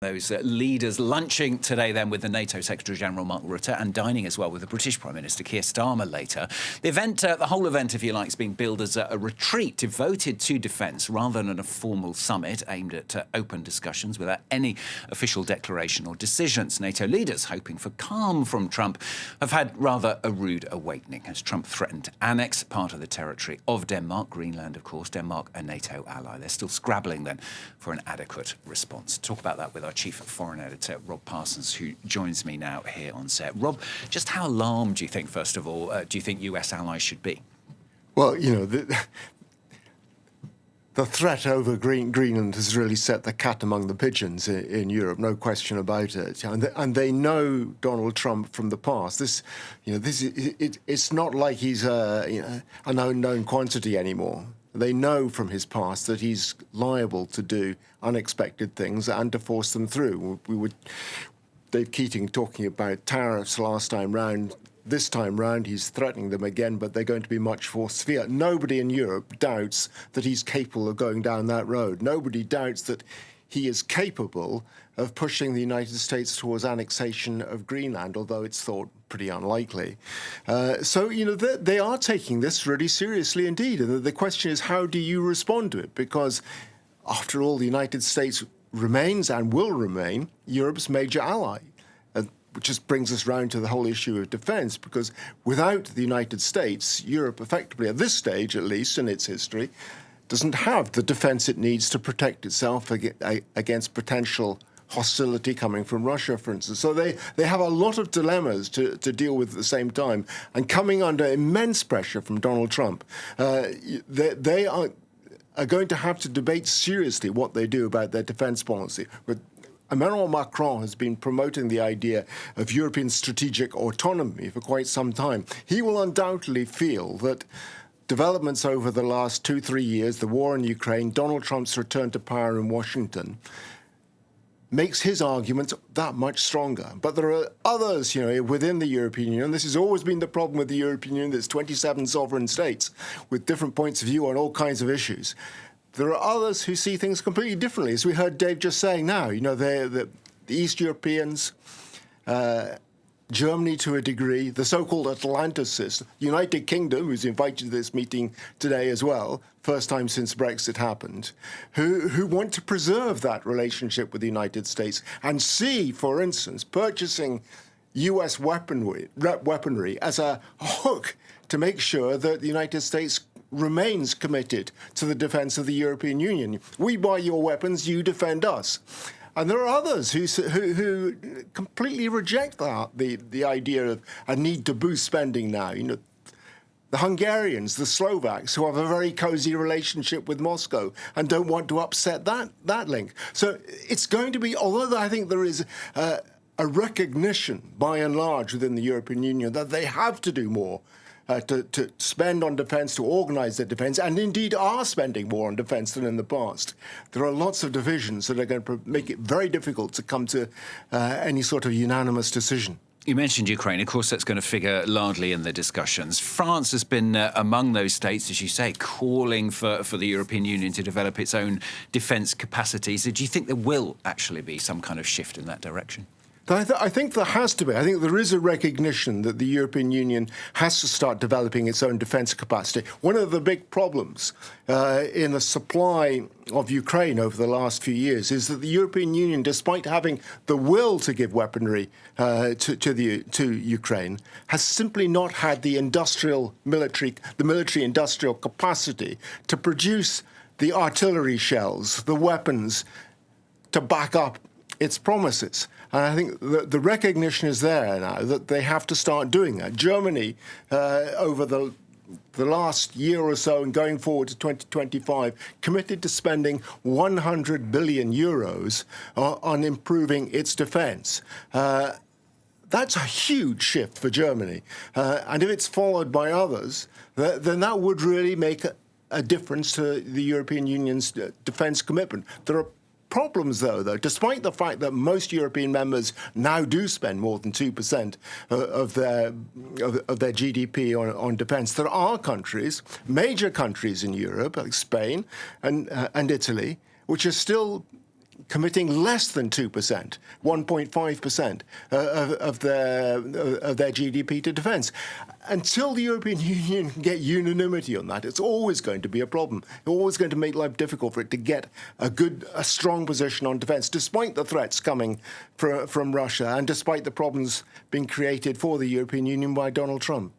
Those leaders lunching today then with the NATO Secretary-General Mark Rutte and dining as well with the British Prime Minister Keir Starmer later. The event, the whole event, if you like, is being billed as a retreat devoted to defence rather than a formal summit aimed at open discussions without any official declaration or decisions. NATO leaders, hoping for calm from Trump, have had rather a rude awakening as Trump threatened to annex part of the territory of Denmark, Greenland, of course, Denmark, a NATO ally. They're still scrabbling then for an adequate response. Talk about that with our Chief Foreign Editor, Rob Parsons, who joins me now here on set. Rob, just how alarmed do you think, first of all, do you think US allies should be? Well, you know, the threat over Greenland has really set the cat among the pigeons in Europe, no question about it. And they know Donald Trump from the past. It's not like he's an unknown quantity anymore. They know from his past that he's liable to do unexpected things and to force them through. Dave Keating talking about tariffs last time round. This time round, he's threatening them again, but they're going to be much more severe. Nobody in Europe doubts that he's capable of going down that road. Nobody doubts that he is capable of pushing the United States towards annexation of Greenland, although it's thought pretty unlikely. They are taking this really seriously indeed. And the question is, how do you respond to it? Because, after all, the United States remains and will remain Europe's major ally. Which just brings us round to the whole issue of defence, because without the United States, Europe effectively, at this stage at least in its history, doesn't have the defence it needs to protect itself against potential hostility coming from Russia, for instance. So they have a lot of dilemmas to deal with at the same time. And coming under immense pressure from Donald Trump, they are going to have to debate seriously what they do about their defence policy. But Emmanuel Macron has been promoting the idea of European strategic autonomy for quite some time. He will undoubtedly feel that developments over the last 2-3 years, the war in Ukraine, Donald Trump's return to power in Washington, makes his argument that much stronger. But there are others, within the European Union. This has always been the problem with the European Union. There's 27 sovereign states with different points of view on all kinds of issues. There are others who see things completely differently, as we heard Dave just saying now. The East Europeans, Germany to a degree, the so-called Atlanticists, United Kingdom, who's invited to this meeting today as well, first time since Brexit happened, who want to preserve that relationship with the United States and see, for instance, purchasing US weaponry as a hook to make sure that the United States remains committed to the defence of the European Union. We buy your weapons, you defend us. And there are others who completely reject the idea of a need to boost spending now. The Hungarians, the Slovaks, who have a very cosy relationship with Moscow and don't want to upset that link. So it's going to be, although I think there is a recognition by and large within the European Union that they have to do more to spend on defence, to organise their defence, and indeed are spending more on defence than in the past. There are lots of divisions that are going to make it very difficult to come to any sort of unanimous decision. You mentioned Ukraine. Of course, that's going to figure largely in the discussions. France has been among those states, as you say, calling for the European Union to develop its own defence capacities. Do you think there will actually be some kind of shift in that direction? I think there has to be. I think there is a recognition that the European Union has to start developing its own defence capacity. One of the big problems in the supply of Ukraine over the last few years is that the European Union, despite having the will to give weaponry to Ukraine, has simply not had the military-industrial capacity to produce the artillery shells, the weapons, to back up its promises. And I think the recognition is there now that they have to start doing that. Germany, over the last year or so and going forward to 2025, committed to spending 100 billion euros on improving its defence. That's a huge shift for Germany. And if it's followed by others, then that would really make a difference to the European Union's defence commitment. There are problems, though, despite the fact that most European members now do spend more than 2% of their GDP on defence. There are countries, major countries in Europe, like Spain and Italy, which are still committing less than 2%, 1.5% of their GDP to defence. Until the European Union can get unanimity on that, it's always going to be a problem. It's always going to make life difficult for it to get a strong position on defence, despite the threats coming from Russia and despite the problems being created for the European Union by Donald Trump.